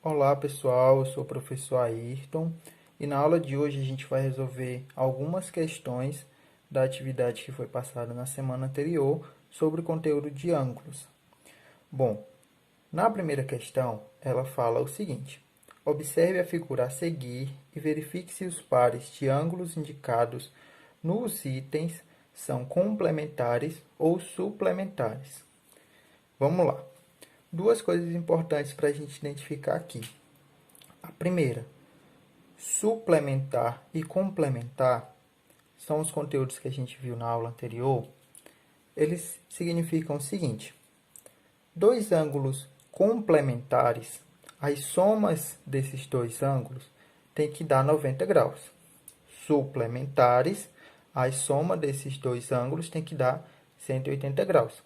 Olá pessoal, eu sou o professor Ayrton e na aula de hoje a gente vai resolver algumas questões da atividade que foi passada na semana anterior sobre o conteúdo de ângulos. Bom, na primeira questão ela fala o seguinte: observe a figura a seguir e verifique se os pares de ângulos indicados nos itens são complementares ou suplementares. Vamos lá. Duas coisas importantes para a gente identificar aqui. A primeira, suplementar e complementar são os conteúdos que a gente viu na aula anterior. Eles significam o seguinte: dois ângulos complementares, as somas desses dois ângulos tem que dar 90 graus. Suplementares, a soma desses dois ângulos tem que dar 180 graus.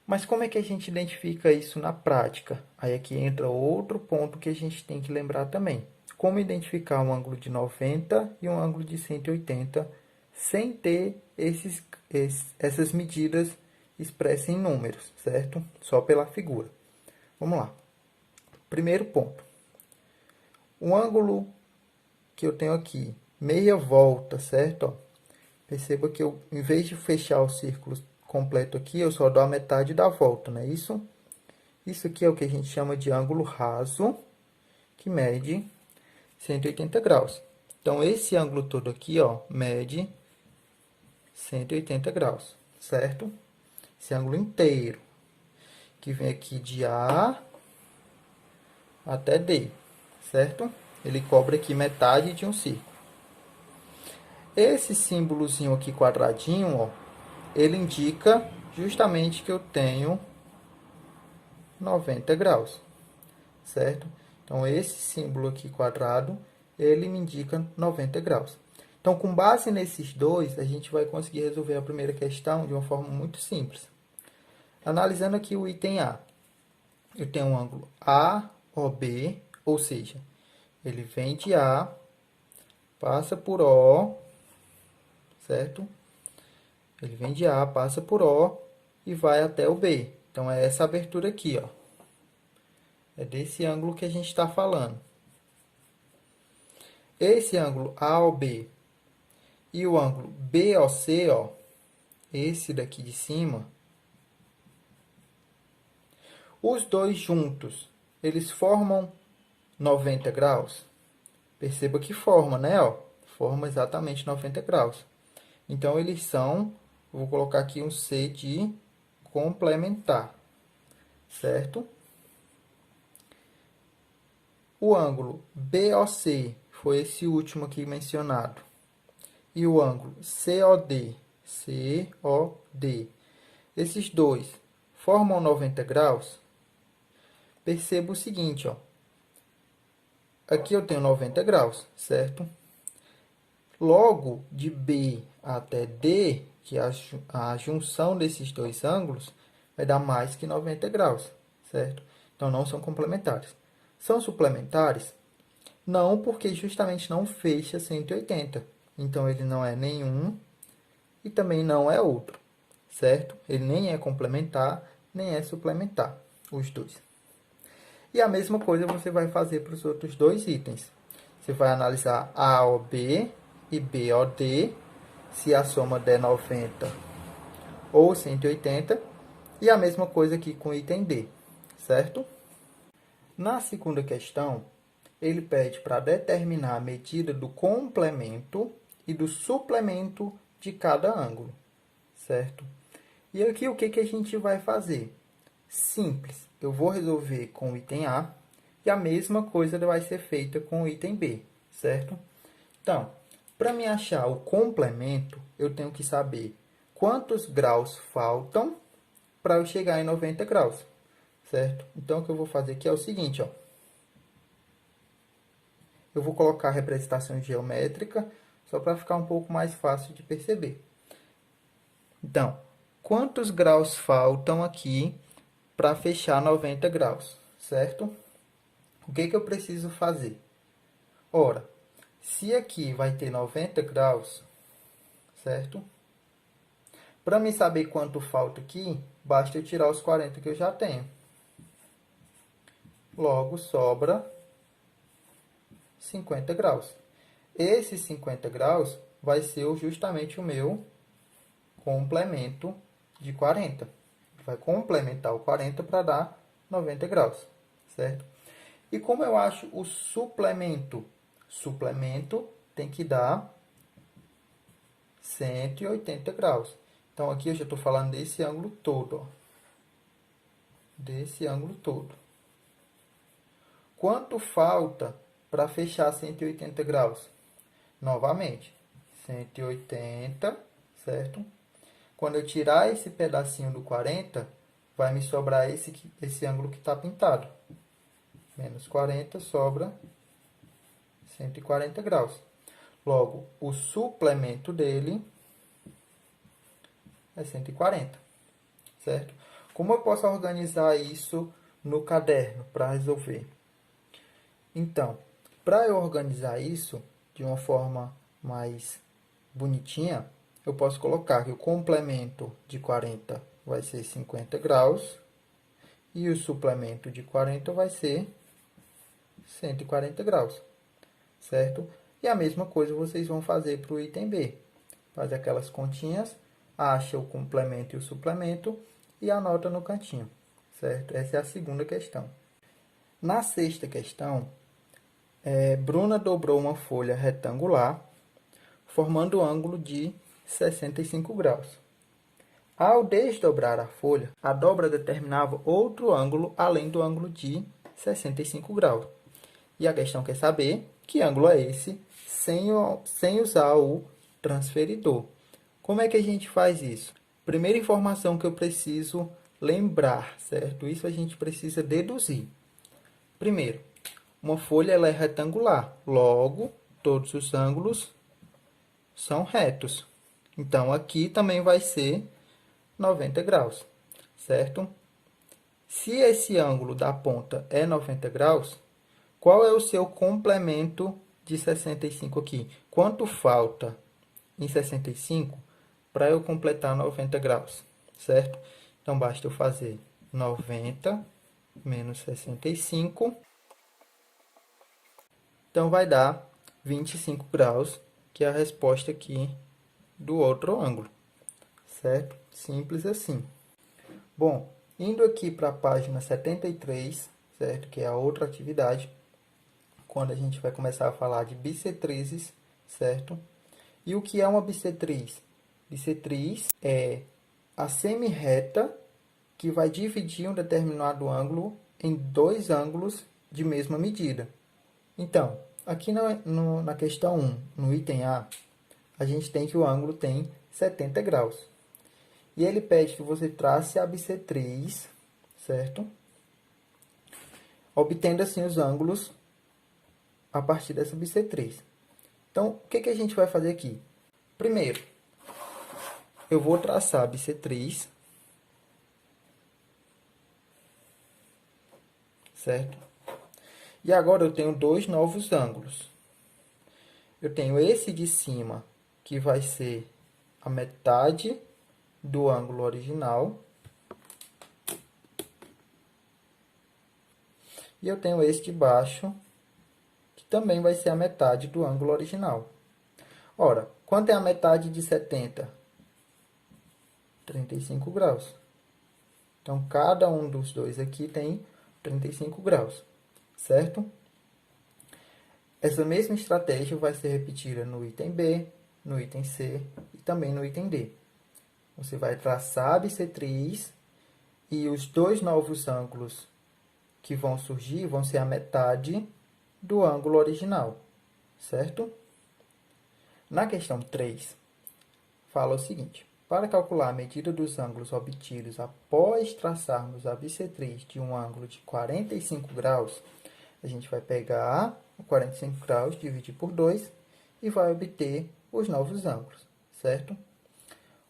Mas como é que a gente identifica isso na prática? Aí aqui entra outro ponto que a gente tem que lembrar também. Como identificar um ângulo de 90 e um ângulo de 180 sem ter essas medidas expressas em números, certo? Só pela figura. Vamos lá. Primeiro ponto. O ângulo que eu tenho aqui, meia volta, certo? Ó, perceba que eu, em vez de fechar o círculo completo aqui, eu só dou a metade da volta, não é isso? Isso aqui é o que a gente chama de ângulo raso, que mede 180 graus. Então, esse ângulo todo aqui, ó, mede 180 graus, certo? Esse ângulo inteiro, que vem aqui de A até D, certo? Ele cobre aqui metade de um círculo. Esse símbolozinho aqui quadradinho, ó, ele indica justamente que eu tenho 90 graus, certo? Então, esse símbolo aqui quadrado, ele me indica 90 graus. Então, com base nesses dois, a gente vai conseguir resolver a primeira questão de uma forma muito simples. Analisando aqui o item A, eu tenho um ângulo AOB, ou seja, ele vem de A, passa por O, certo? Ele vem de A, passa por O e vai até o B. Então, é essa abertura aqui, ó. É desse ângulo que a gente está falando. Esse ângulo AOB e o ângulo BOC, ó, esse daqui de cima, os dois juntos, eles formam 90 graus? Perceba que forma, né? Ó, forma exatamente 90 graus. Então, eles são, vou colocar aqui um C de complementar, certo? O ângulo BOC foi esse último aqui mencionado. E o ângulo COD, esses dois formam 90 graus? Perceba o seguinte, ó. Aqui eu tenho 90 graus, certo? Logo, de B até D, que é a junção desses dois ângulos, vai dar mais que 90 graus, certo? Então, não são complementares. São suplementares? Não, porque justamente não fecha 180. Então, ele não é nenhum e também não é outro, certo? Ele nem é complementar, nem é suplementar, os dois. E a mesma coisa você vai fazer para os outros dois itens. Você vai analisar AOB e BOD, se a soma der 90 ou 180, e a mesma coisa aqui com o item D, certo? Na segunda questão, ele pede para determinar a medida do complemento e do suplemento de cada ângulo, certo? E aqui o que a gente vai fazer? Simples, eu vou resolver com o item A e a mesma coisa vai ser feita com o item B, certo? Então, para me achar o complemento, eu tenho que saber quantos graus faltam para eu chegar em 90 graus, certo? Então, o que eu vou fazer aqui é o seguinte, ó. Eu vou colocar a representação geométrica só para ficar um pouco mais fácil de perceber. Então, quantos graus faltam aqui para fechar 90 graus, certo? O que eu preciso fazer? Ora, se aqui vai ter 90 graus, certo? Para me saber quanto falta aqui, basta eu tirar os 40 que eu já tenho. logo sobra 50 graus. Esse 50 graus vai ser justamente o meu complemento de 40. Vai complementar o 40 para dar 90 graus, certo? E como eu acho o suplemento? Suplemento tem que dar 180 graus. Então, aqui eu já estou falando desse ângulo todo, ó. Desse ângulo todo. Quanto falta para fechar 180 graus? Novamente, 180, certo? Quando eu tirar esse pedacinho do 40, vai me sobrar esse ângulo que está pintado. Menos 40 sobra 140 graus. Logo, o suplemento dele é 140, certo? Como eu posso organizar isso no caderno para resolver? Então, para eu organizar isso de uma forma mais bonitinha, eu posso colocar que o complemento de 40 vai ser 50 graus e o suplemento de 40 vai ser 140 graus, certo? E a mesma coisa vocês vão fazer para o item B. Faz aquelas continhas, acha o complemento e o suplemento e anota no cantinho, certo? Essa é a segunda questão. Na sexta questão, Bruna dobrou uma folha retangular, formando um ângulo de 65 graus. Ao desdobrar a folha, a dobra determinava outro ângulo além do ângulo de 65 graus. E a questão quer saber que ângulo é esse sem usar o transferidor. Como é que a gente faz isso? Primeira informação que eu preciso lembrar, certo? Isso a gente precisa deduzir. Primeiro, uma folha ela é retangular, logo, todos os ângulos são retos. Então, aqui também vai ser 90 graus, certo? Se esse ângulo da ponta é 90 graus, qual é o seu complemento de 65 aqui? Quanto falta em 65 para eu completar 90 graus, certo? Então, basta eu fazer 90 menos 65. Então, vai dar 25 graus, que é a resposta aqui do outro ângulo, certo? Simples assim. Bom, indo aqui para a página 73, certo? Que é a outra atividade, quando a gente vai começar a falar de bissetrizes, certo? E o que é uma bissetriz? Bissetriz é a semi-reta que vai dividir um determinado ângulo em dois ângulos de mesma medida. Então, aqui na questão 1, no item A, a gente tem que o ângulo tem 70 graus. E ele pede que você trace a bissetriz, certo? Obtendo assim os ângulos a partir dessa bissetriz. Então, o que a gente vai fazer aqui? Primeiro, eu vou traçar a bissetriz, certo? E agora eu tenho dois novos ângulos. Eu tenho esse de cima, que vai ser a metade do ângulo original. E eu tenho esse de baixo, que também vai ser a metade do ângulo original. Ora, quanto é a metade de 70? 35 graus. Então, cada um dos dois aqui tem 35 graus, certo? Essa mesma estratégia vai ser repetida no item B, no item C e também no item D. Você vai traçar a bissetriz e os dois novos ângulos que vão surgir vão ser a metade do ângulo original, certo? Na questão 3, fala o seguinte: para calcular a medida dos ângulos obtidos após traçarmos a bissetriz de um ângulo de 45 graus, a gente vai pegar o 45 graus, dividir por 2 e vai obter os novos ângulos, certo?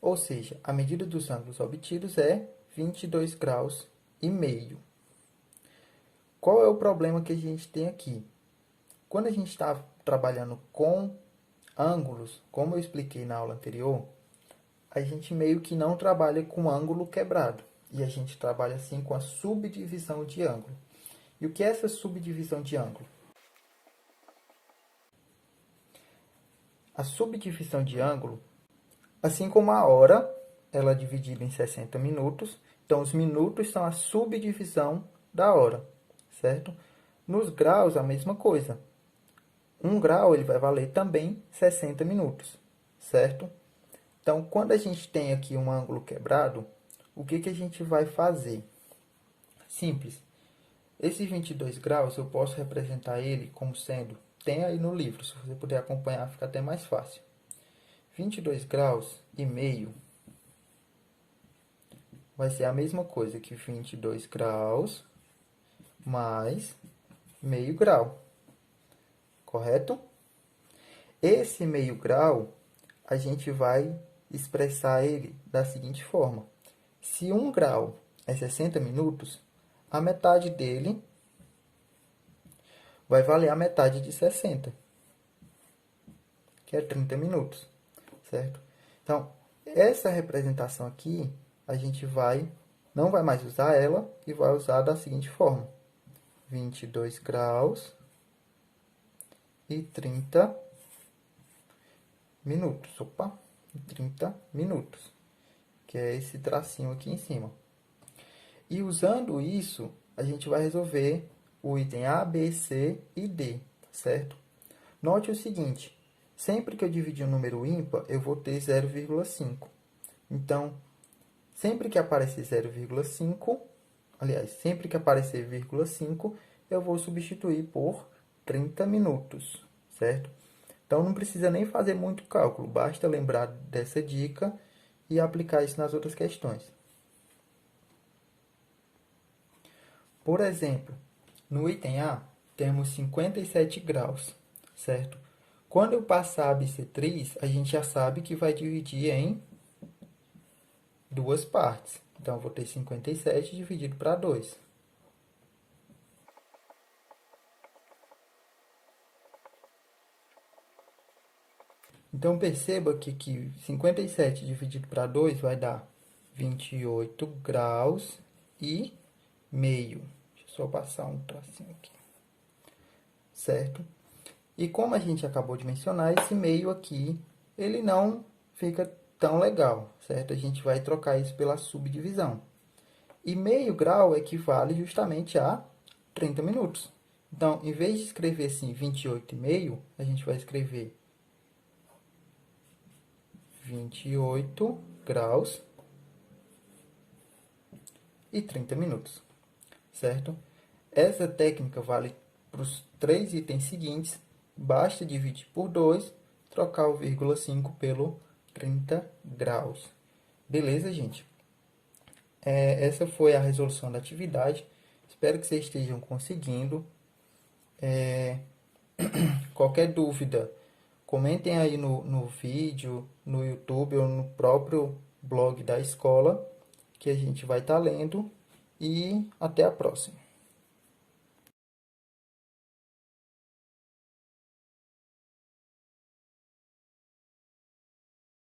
Ou seja, a medida dos ângulos obtidos é 22 graus e meio. Qual é o problema que a gente tem aqui? Quando a gente está trabalhando com ângulos, como eu expliquei na aula anterior, a gente meio que não trabalha com ângulo quebrado. E a gente trabalha assim com a subdivisão de ângulo. E o que é essa subdivisão de ângulo? A subdivisão de ângulo, assim como a hora, ela é dividida em 60 minutos, então os minutos são a subdivisão da hora, certo? Nos graus, a mesma coisa. 1 grau ele vai valer também 60 minutos, certo? Então, quando a gente tem aqui um ângulo quebrado, o que a gente vai fazer? Simples. Esse 22 graus, eu posso representar ele como sendo, tem aí no livro, se você puder acompanhar, fica até mais fácil. 22 graus e meio vai ser a mesma coisa que 22 graus mais meio grau, correto? Esse meio grau, a gente vai expressar ele da seguinte forma. Se 1 grau é 60 minutos, a metade dele vai valer a metade de 60, que é 30 minutos, certo? Então, essa representação aqui, a gente não vai mais usar ela e vai usar da seguinte forma. 22 graus e 30 minutos. Opa, 30 minutos, que é esse tracinho aqui em cima. E usando isso, a gente vai resolver o item A, B, C e D, certo? Note o seguinte, sempre que eu dividir um número ímpar, eu vou ter 0,5. Então, sempre que aparecer 0,5, aliás, sempre que aparecer vírgula 5, eu vou substituir por 30 minutos, certo? Então, não precisa nem fazer muito cálculo, basta lembrar dessa dica e aplicar isso nas outras questões. Por exemplo, no item A, temos 57 graus, certo? Quando eu passar a bissetriz, a gente já sabe que vai dividir em duas partes. Então, eu vou ter 57 dividido para 2. Então, perceba aqui que 57 dividido para 2 vai dar 28 graus e meio. Deixa eu só passar um tracinho aqui. Certo? E como a gente acabou de mencionar, esse meio aqui, ele não fica tão legal, certo? A gente vai trocar isso pela subdivisão. E meio grau equivale justamente a 30 minutos. Então, em vez de escrever assim 28,5, a gente vai escrever 28 graus e 30 minutos, certo? Essa técnica vale para os 3 itens seguintes. Basta dividir por 2, trocar o vírgula 5 pelo 30 graus. Beleza, gente? Essa foi a resolução da atividade. Espero que vocês estejam conseguindo. Qualquer dúvida, comentem aí no vídeo, no YouTube ou no próprio blog da escola, que a gente vai estar lendo. E até a próxima.